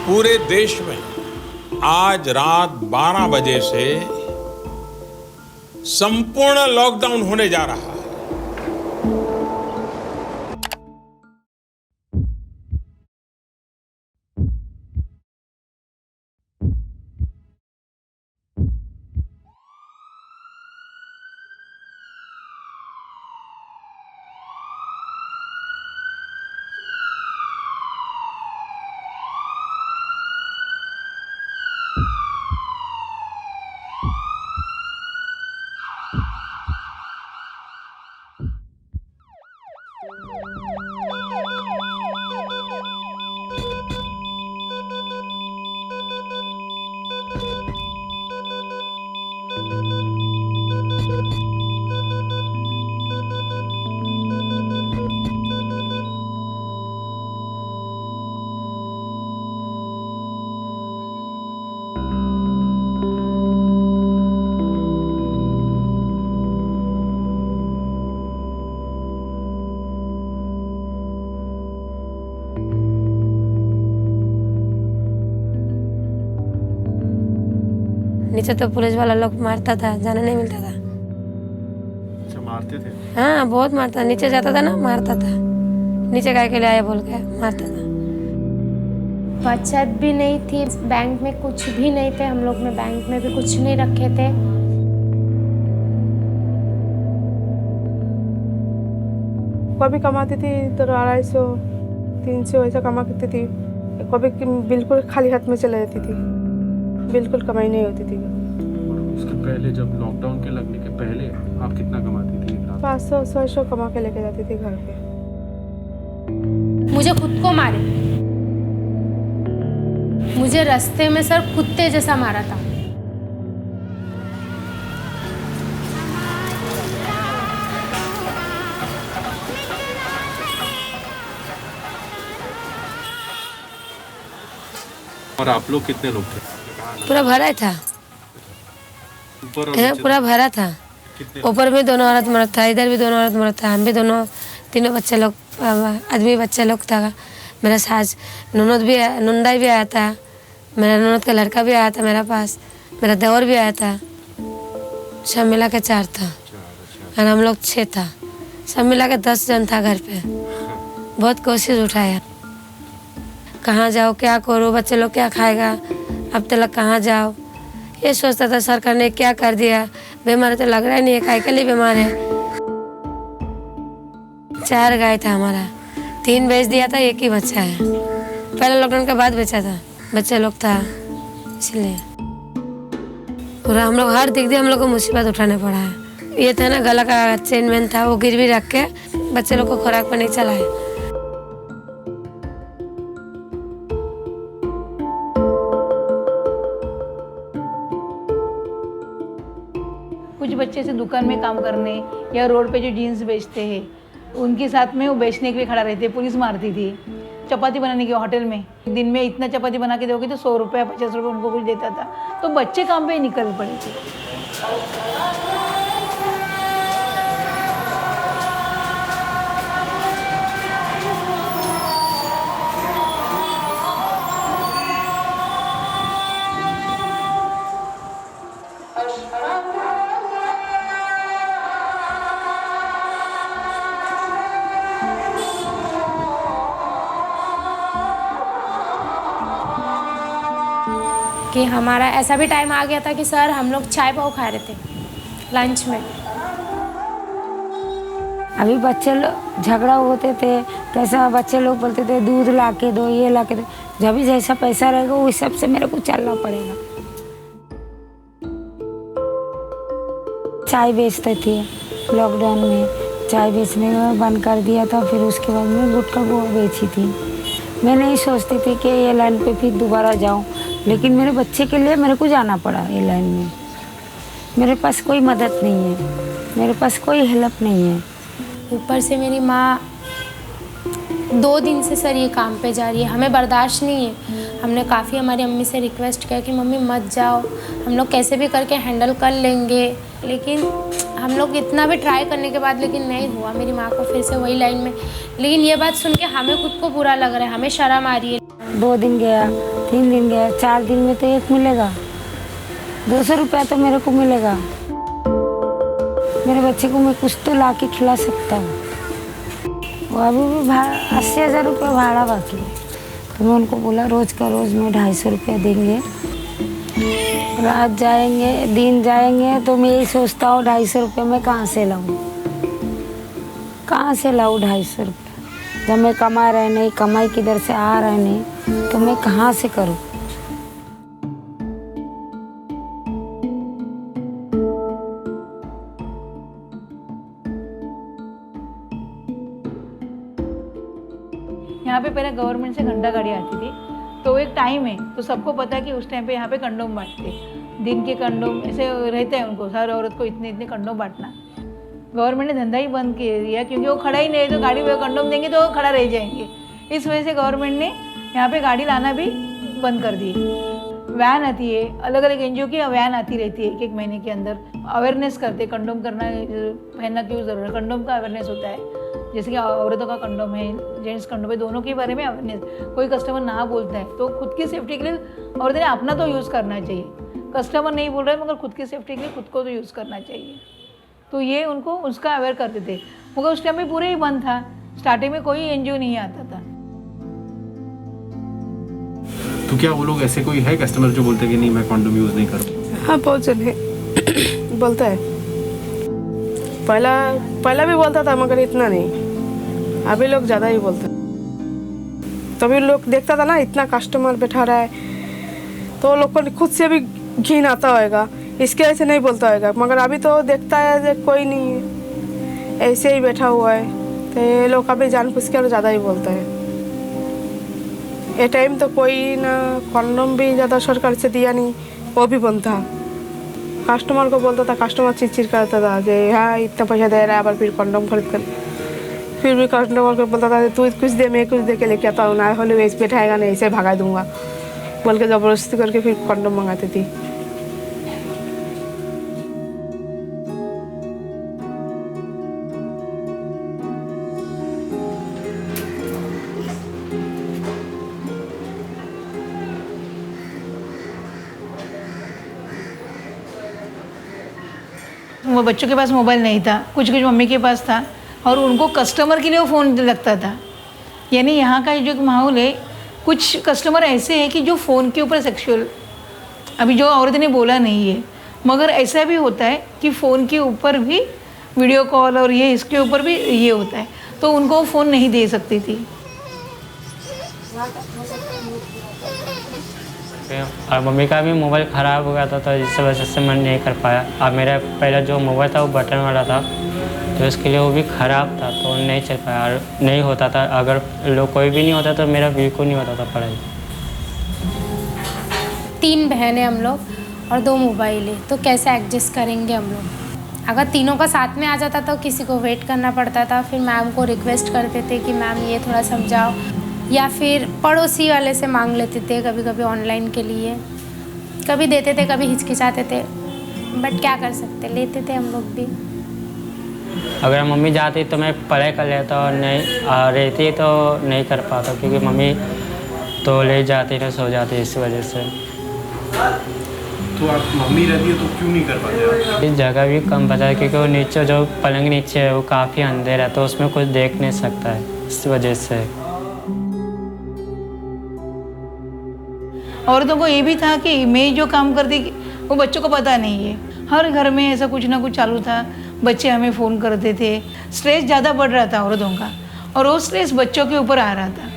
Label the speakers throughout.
Speaker 1: पूरे देश में आज रात 12 बजे से संपूर्ण लॉकडाउन होने जा रहा है।
Speaker 2: नीचे तो पुलिस वाला लोग मारता था, जाने नहीं मिलता था।
Speaker 3: अच्छा, मारते थे?
Speaker 2: हाँ, बहुत मारता। नीचे जाता था ना, मारता था। नीचे काय के लिए आए बोल के मारता था।
Speaker 4: बचत भी नहीं थी, बैंक में कुछ भी नहीं थे। हम लोग ने बैंक में भी कुछ नहीं रखे थे।
Speaker 5: कभी कमाती थी तो 250 300 ऐसा कमा करती थी। कभी बिल्कुल खाली हाथ में चले जाती थी, बिल्कुल कमाई नहीं होती थी।
Speaker 3: उसके पहले, जब लॉकडाउन के लगने के पहले, आप कितना कमाती थी?
Speaker 5: 500-600 कमा के लेके जाती थी घर पे।
Speaker 4: मुझे खुद को मारे, मुझे रास्ते में सर कुत्ते जैसा मारा था।
Speaker 3: और आप लोग कितने लोग थे?
Speaker 2: पूरा भरा था,
Speaker 3: ऊपर
Speaker 2: पूरा भरा था। ऊपर भी दोनों औरत मर्द था, इधर भी दोनों औरत मर्द था। हम भी दोनों तीनों बच्चे लोग, आदमी बच्चे लोग था। मेरा सास नंदा भी आया था। मेरा ननद का लड़का भी आया था मेरा पास। मेरा देवर भी आया था। सब मिला के 4 था और हम लोग 6 था। सब मिला के 10 जन था घर पे। बहुत कोशिश उठाया, कहाँ जाओ, क्या करो, बच्चे लोग क्या खाएगा, अब तक कहाँ जाओ। ये सोचता था सरकार ने क्या कर दिया। बीमार तो लग रहा ही नहीं है, काय के लिए बीमार है। 4 गाय था हमारा, 3 बेच दिया था, 1 ही बच्चा है। पहले लॉकडाउन के बाद बेचा था, बच्चे लोग था इसलिए। पूरा हम लोग हर दिख दी हम लोग को मुसीबत उठाने पड़ा है। ये था ना गला का चेन मेन था, वो गिरवी रख के बच्चे लोग को खुराक पर नहीं चलाए।
Speaker 6: कुछ बच्चे से दुकान में काम करने या रोड पे जो जीन्स बेचते हैं उनके साथ में वो बेचने के लिए खड़ा रहते। पुलिस मारती थी। चपाती बनाने के होटल में दिन में इतना चपाती बना के दोगे तो 100 रुपये 50 रुपये उनको कुछ देता था, तो बच्चे काम पे ही निकल पड़े थे।
Speaker 4: कि हमारा ऐसा भी टाइम आ गया था कि सर हम लोग चाय पाव खा रहे थे लंच में।
Speaker 2: अभी बच्चे लोग झगड़ा होते थे, कैसा बच्चे लोग बोलते थे दूध ला के दो, ये ला के दो। जब भी जैसा पैसा रहेगा उस हिसाब से मेरे को चलना पड़ेगा। चाय बेचते थे लॉकडाउन में, चाय बेचने में बंद कर दिया था। फिर उसके बाद मैं गुटखा को बेची थी। मैं नहीं सोचती थी कि ये लाइन पे फिर दोबारा जाऊं, लेकिन मेरे बच्चे के लिए मेरे को जाना पड़ा ये लाइन में। मेरे पास कोई मदद नहीं है, मेरे पास कोई हेल्प नहीं है।
Speaker 4: ऊपर से मेरी माँ 2 दिन से सर ये काम पे जा रही है, हमें बर्दाश्त नहीं है। हमने काफ़ी हमारी अम्मी से रिक्वेस्ट किया कि मम्मी मत जाओ, हम लोग कैसे भी करके हैंडल कर लेंगे। लेकिन हम लोग इतना भी ट्राई करने के बाद लेकिन नहीं हुआ। मेरी माँ को फिर से वही लाइन में। लेकिन ये बात सुन के हमें खुद को बुरा लग रहा है, हमें शर्म आ रही है।
Speaker 2: 2 दिन गया,
Speaker 7: 3 दिन गया, 4 दिन में तो एक मिलेगा। 200 रुपया तो मेरे को मिलेगा। मेरे बच्चे को मैं कुछ तो ला के खिला सकता हूँ। वो अभी भी 80,000 रुपया भाड़ा बाकी है। तो मैं उनको बोला रोज़ का रोज़ मैं 250 रुपया देंगे। रात जाएंगे, दिन जाएंगे, तो मैं यही सोचता हूँ 250 रुपये मैं कहाँ से लाऊँ, कहाँ से लाऊँ 250 रुपये। जब मैं कमा रहे नहीं, कमाई किधर से आ रहे नहीं, तो मैं कहाँ से करूँ।
Speaker 6: यहाँ पे पहले गवर्नमेंट से घंटा गाड़ी आती थी, तो एक टाइम है, तो सबको पता है कि उस टाइम पे यहाँ पे कंडोम बांटते हैं। दिन के कंडोम ऐसे रहते हैं उनको, हर औरत को इतने इतने कंडोम बांटना। गवर्नमेंट ने धंधा ही बंद कर दिया, क्योंकि वो खड़ा ही नहीं है, तो गाड़ी में कंडोम देंगे तो वो खड़ा रह जाएंगे। इस वजह से गवर्नमेंट ने यहाँ पे गाड़ी लाना भी बंद कर दी। वैन आती है, अलग अलग NGO की वैन आती रहती है, 1-1 महीने के अंदर अवेयरनेस करते, कंडोम करना पहनना क्यों ज़रूरी है, कंडोम का अवेयरनेस होता है। जैसे कि औरतों का कंडोम है, जेंट्स कंडोम है, दोनों के बारे में अवेयरनेस। कोई कस्टमर ना बोलता है तो खुद की सेफ्टी के लिए औरतें ने अपना तो यूज़ करना चाहिए। कस्टमर नहीं बोल रहा है, मगर खुद की सेफ्टी के लिए खुद को तो यूज़ करना चाहिए। तो ये उनको उसका अवेयर करते थे, मगर उस टाइम में पूरे ही बंद था। स्टार्टिंग में कोई NGO नहीं आता था।
Speaker 3: तो क्या वो लोग ऐसे कोई है कस्टमर जो बोलते हैं कि नहीं मैं कंडोम यूज़ नहीं करूँ?
Speaker 5: हाँ, बहुत जने बोलता है। पहला भी बोलता था, मगर इतना नहीं। अभी लोग ज़्यादा ही बोलते हैं। तभी लोग देखता था ना इतना कस्टमर बैठा रहा है, तो लोग को खुद से भी घिन आता होगा, इसके वजह से नहीं बोलता होगा। मगर अभी तो देखता है कोई नहीं है, ऐसे ही बैठा हुआ है, तो ये लोग अभी जान पूछ के और ज़्यादा ही बोलता है। ये टाइम तो कोई ना कंडोम भी ज़्यादा सरकार से दिया नहीं, वो भी बंद था। कस्टमर को बोलता था, कस्टमर चिड़चिड़ करता था कि हाँ इतना पैसा दे रहा है, अब फिर कंडोम खरीद कर। फिर भी कस्टमर को बोलता था तू कुछ दे, मैं कुछ दे के लेके आता हूँ, ना होले वैसे बैठाएगा नहीं, ऐसे भगा दूंगा बोल के ज़बरदस्ती करके फिर कंडोम मंगाती थी।
Speaker 6: वो बच्चों के पास मोबाइल नहीं था, कुछ कुछ मम्मी के पास था, और उनको कस्टमर के लिए वो फ़ोन लगता था। यानी यहाँ का जो माहौल है, कुछ कस्टमर ऐसे हैं कि जो फ़ोन के ऊपर सेक्सुअल, अभी जो औरत ने बोला नहीं है, मगर ऐसा भी होता है कि फ़ोन के ऊपर भी वीडियो कॉल और ये इसके ऊपर भी ये होता है, तो उनको फ़ोन नहीं दे सकती थी।
Speaker 8: और मम्मी का भी मोबाइल ख़राब हो गया था, तो इस वजह से मैं नहीं कर पाया। अब मेरा पहला जो मोबाइल था वो बटन वाला था, तो इसके लिए वो भी ख़राब था, तो नहीं चल पाया और नहीं होता था। अगर लोग कोई भी नहीं होता तो मेरा बिल्कुल नहीं होता था पढ़ाई।
Speaker 4: 3 बहनें हम लोग और 2 मोबाइल है, तो कैसे एडजस्ट करेंगे हम लोग। अगर तीनों का साथ में आ जाता तो किसी को वेट करना पड़ता था, फिर मैम को रिक्वेस्ट करते थे कि मैम ये थोड़ा समझाओ, या फिर पड़ोसी वाले से मांग लेते थे कभी कभी ऑनलाइन के लिए। कभी देते थे, कभी हिचकिचाते थे, बट क्या कर सकते, लेते थे हम लोग भी।
Speaker 8: अगर मम्मी जाती तो मैं पढ़ाई कर लेता, और नहीं रहती तो नहीं कर पाता, क्योंकि मम्मी तो ले जाती ना सो जाती, इस वजह से।
Speaker 3: तो आप मम्मी रहती है तो क्यों नहीं कर पाते आप?
Speaker 8: इस जगह भी कम बचा है, क्योंकि वो नीचे जो पलंग नीचे है वो काफ़ी अंधेरा है, तो उसमें कुछ देख नहीं सकता है, इस वजह से।
Speaker 6: औरतों को ये भी था कि मैं जो काम करती वो बच्चों को पता नहीं है। हर घर में ऐसा कुछ ना कुछ चालू था, बच्चे हमें फ़ोन करते थे। स्ट्रेस ज़्यादा बढ़ रहा था औरतों का, और वो स्ट्रेस बच्चों के ऊपर आ रहा था।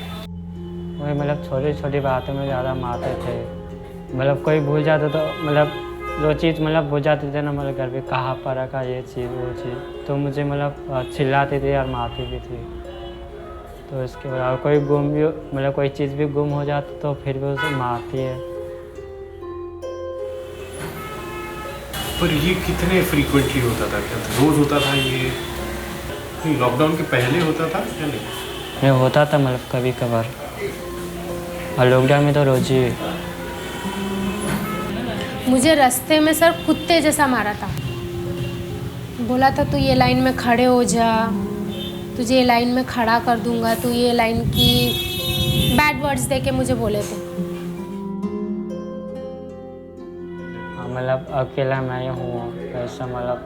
Speaker 8: वही मतलब छोटी छोटी बातों में ज़्यादा मारते थे। मतलब कोई भूल जाता तो मतलब जो चीज़ मतलब भूल जाते थे ना, मतलब घर पे कहाँ पर रखा ये चीज़ वो चीज़, तो मुझे मतलब चिल्लाती थी और मारती भी थी। तो इसके बाद कोई गुम भी मतलब कोई चीज़ भी गुम हो जाती तो फिर भी उसे मारती है।
Speaker 3: पर ये कितने फ्रीक्वेंटली होता था? क्या रोज़ होता था ये? नहीं, लॉकडाउन के पहले होता था या नहीं?
Speaker 8: होता था मतलब कभी कभार, और लॉकडाउन में तो रोज़ ही।
Speaker 4: मुझे रास्ते में सर कुत्ते जैसा मारा था, बोला था तू ये लाइन में खड़े हो जा, तुझे ये लाइन में खड़ा कर दूंगा, तू ये लाइन की बैड वर्ड्स दे के मुझे बोले थे।
Speaker 8: मतलब अकेला मैं ही हूँ, ऐसा मतलब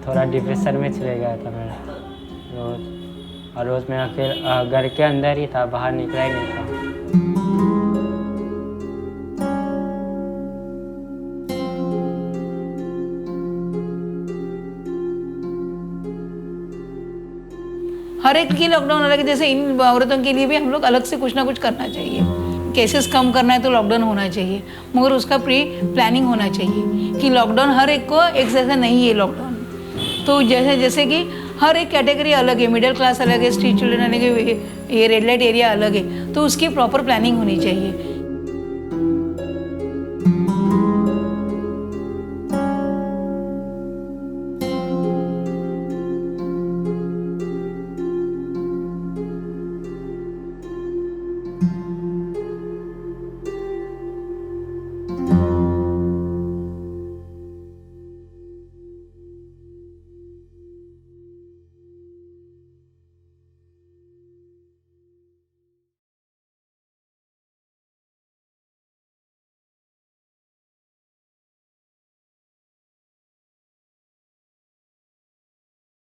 Speaker 8: थोड़ा डिप्रेशन में चले गया था मैं रोज़। और रोज़ मैं अकेला घर के अंदर ही था, बाहर निकला ही नहीं था।
Speaker 6: हर एक की लॉकडाउन अलग है, जैसे इन औरतों के लिए भी हम लोग अलग से कुछ ना कुछ करना चाहिए। केसेस कम करना है तो लॉकडाउन होना चाहिए, मगर उसका प्री प्लानिंग होना चाहिए कि लॉकडाउन हर एक को एक जैसा नहीं है लॉकडाउन। तो जैसे कि हर एक कैटेगरी अलग है, मिडिल क्लास अलग है, स्ट्रीट चिल्ड्रन अलग है, ये रेड लाइट एरिया अलग है, तो उसकी प्रॉपर प्लानिंग होनी चाहिए